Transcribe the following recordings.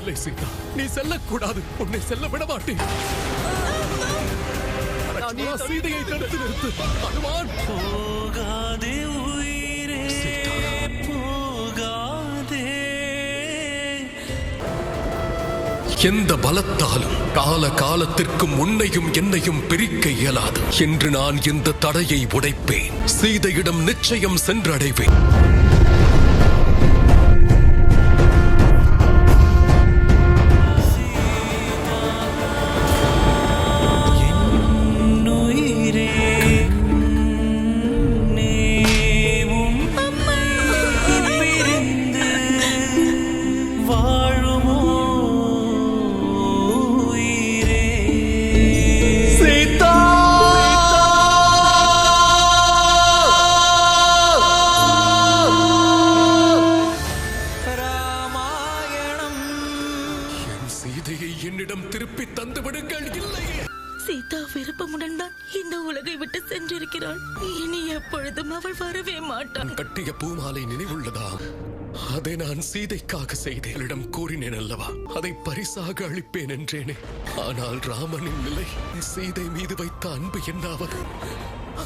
இல்லை சீதா, நீ செல்லக்கூடாது. உன்னை செல்ல விட மாட்டேன். சீதையை தடுத்து நிறுத்து. ஹனுமான், போகாதே உயிரே, போகாதே. எந்த பலத்தாலும் காலத்திற்கும் உன்னையும் என்னையும் பிரிக்க இயலாது என்று நான் இந்த தடையை உடைப்பேன். சீதையிடம் நிச்சயம் சென்றடைவேன். சீதையை என்னிடம் திருப்பி தந்து விடுங்கள். இல்லையே, சீதா விருப்பமுடன் தான் இந்த உலகை விட்டு சென்றிருக்கிறாள். இனி எப்பொழுதும் அவள் வரவே மாட்டாள். கட்டிய பூமாலை நினைவுள்ளதா? அதை நான் சீதைக்காக செய்தேனிடம் கூறினேன் அல்லவா? அதை பரிசாக அளிப்பேன் என்றேனே. ஆனால் ராமனின் நிலை, சீதை மீது வைத்த அன்பு என்னாவது?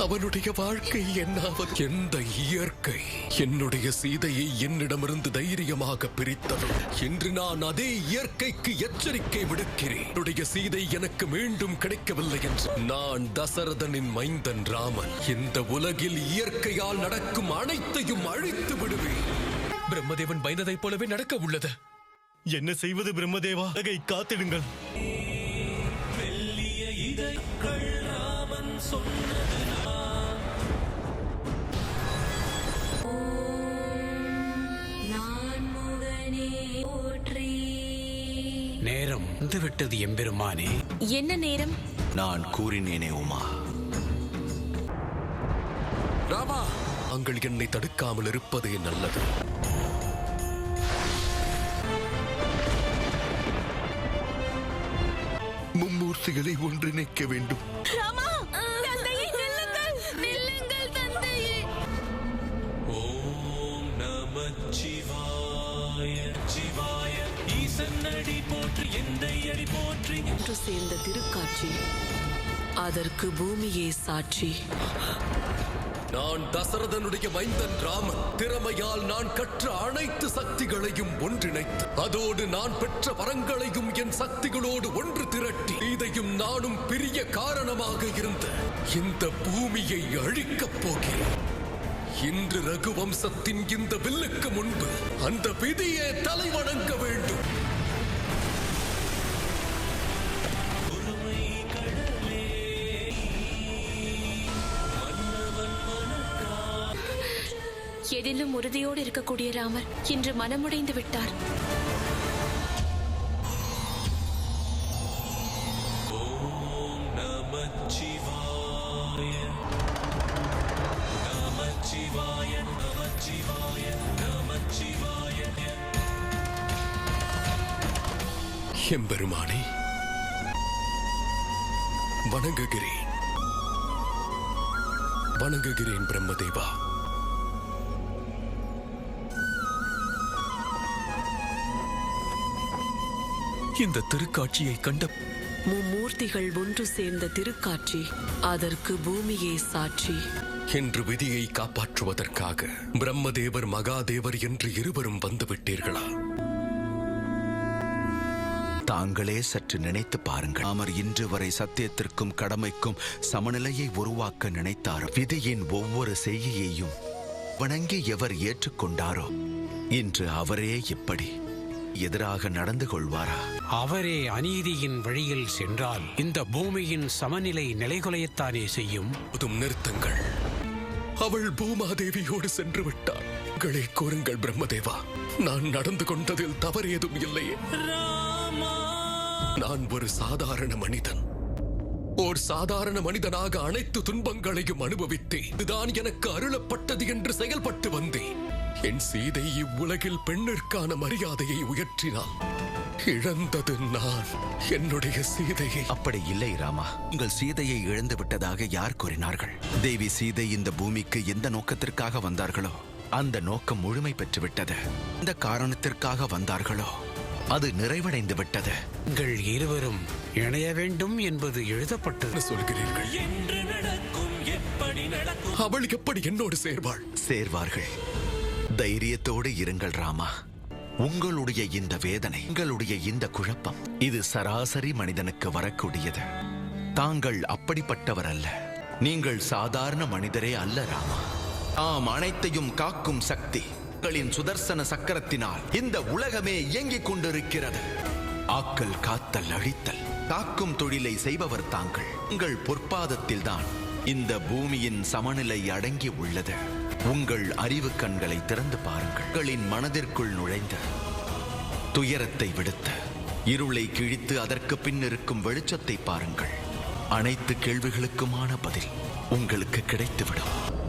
அவனுடைய வாழ்க்கை என்னாவது? எந்த இயற்கை என்னுடைய சீதையை என்னிடமிருந்து தைரியமாக பிரித்தது? இன்று நான் அதே இயற்கைக்கு எச்சரிக்கை விடுக்கிறேன். என்னுடைய சீதை எனக்கு மீண்டும் கிடைக்கவில்லை என்று. நான் தசரதனின் மைந்தன் ராமன். இந்த உலகில் இயற்கையால் நடக்கும் அனைத்தையும் அழித்து விடுவேன். பிரம்மதேவன் பயந்ததைப் போலவே நடக்க உள்ளது. என்ன செய்வது பிரம்மதேவா? உலகை காத்திடுங்கள். நேரம் வந்துவிட்டது எம்பெருமானே. என்ன நேரம்? நான் கூறினேனே உமா. ராமா, தாங்கள் என்னை தடுக்காமல் இருப்பதே நல்லது. மும்மூர்த்திகளை ஒன்றிணைக்க வேண்டும். ராமா, தந்தையே நில்லுங்கள், நில்லுங்கள் தந்தையே. ஓம் நமச்சிவாய சிவாய. ஈசன் அடி போற்றி, எந்தை அடி போற்றி. ஒன்று சேர்ந்த திருக்காட்சி, அதற்கு பூமியே சாட்சி. நான் தசரதனுடைய மைந்தன் ராமன். திறமையால் நான் கற்ற அனைத்து சக்திகளையும் ஒன்றிணைத்து, அதோடு நான் பெற்ற வரங்களையும் என் சக்திகளோடு ஒன்று திரட்டி, இதையும் நானும் பெரிய காரணமாக இருந்த இந்த பூமியை அழிக்கப் போகிறேன். இன்று ரகுவம்சத்தின் இந்த வில்லுக்கு முன்பு அந்த விதியே தலை வணங்க வேண்டும். எதிலும் உறுதியோடு இருக்கக்கூடிய ராமர் இன்று மனமுடைந்து விட்டார். ஓம் நமச்சிவாய நமச்சிவாய நமச்சிவாய நமச்சிவாய. எம்பெருமானே, வணங்குகிறேன். வணங்குகிறேன் பிரம்மதேவா. இந்த திருக்காட்சியை கண்ட மும்மூர்த்திகள் ஒன்று சேர்ந்த திருக்காட்சி, அதற்கு பூமியே சாட்சி. என்று விதியை காப்பாற்றுவதற்காக பிரம்மதேவர் மகாதேவர் என்று இருவரும் வந்துவிட்டீர்களா? தாங்களே சற்று நினைத்து பாருங்கள். ராமர் இன்று வரை சத்தியத்திற்கும் கடமைக்கும் சமநிலையை உருவாக்க நினைத்தாரோ, விதியின் ஒவ்வொரு செய்கையையும் வணங்கி எவர் ஏற்றுக்கொண்டாரோ, இன்று அவரே இப்படி எதிராக நடந்து கொள்வாரா? அவரே அநீதியின் வழியில் சென்றால் இந்த பூமியின் சமநிலை நிலைகுலையத்தானே செய்யும். புதும் நிறுத்தங்கள். அவள் பூமாதேவியோடு சென்று விட்டாள். உங்களை கூறுங்கள் பிரம்மதேவா, நான் நடந்து கொண்டதில் தவறேதும் இல்லையே. நான் ஒரு சாதாரண மனிதன். ஓர் சாதாரண மனிதனாக அனைத்து துன்பங்களையும் அனுபவித்தேன். இதுதான் எனக்கு அருளப்பட்டது என்று செயல்பட்டு வந்தேன். என் சீதை இவ்வுலகில் பெண்ணிற்கான மரியாதையை உயர்த்தினாள். இழந்தது நான் என்னுடைய சீதையை. அப்படி இல்லை ராமா, உங்கள் சீதையை இழந்து விட்டதாக யார் கூறினார்கள்? தேவி சீதை இந்த பூமிக்கு எந்த நோக்கத்திற்காக வந்தார்களோ அந்த நோக்கம் முழுமை பெற்றுவிட்டது. இந்த காரணத்திற்காக வந்தார்களோ அது நிறைவடைந்து விட்டது. நீங்கள் இருவரும் இணைய வேண்டும் என்பது எழுதப்பட்டது. என்ன சொல்கிறீர்கள்? என்று நடக்கும், எப்படி நடக்கும்? அவள் எப்படி என்னோடு சேர்வாள்? சேர்வார்கள். தைரியத்தோடு இருங்கள் ராமா. உங்களுடைய இந்த வேதனை, உங்களுடைய இந்த குழப்பம், இது சராசரி மனிதனுக்கு வரக்கூடியது. தாங்கள் அப்படிப்பட்டவர் அல்ல. நீங்கள் சாதாரண மனிதரே அல்ல ராமா. தாம் அனைத்தையும் காக்கும் சக்தி உங்களின் சுதர்சன சக்கரத்தினால் இந்த உலகமே இயங்கிக் கொண்டிருக்கிறது. ஆக்கல், காத்தல், அழித்தல், காக்கும் தொழிலை செய்பவர் தாங்கள். உங்கள் பொற்பாதத்தில் தான் இந்த பூமியின் சமநிலை அடங்கி உள்ளது. உங்கள் அறிவு கண்களை திறந்து பாருங்கள். உங்களின் மனதிற்குள் நுழைந்த துயரத்தை விடுத்து இருளை கிழித்து அதற்கு பின் இருக்கும் வெளிச்சத்தை பாருங்கள். அனைத்து கேள்விகளுக்குமான பதில் உங்களுக்கு கிடைத்துவிடும்.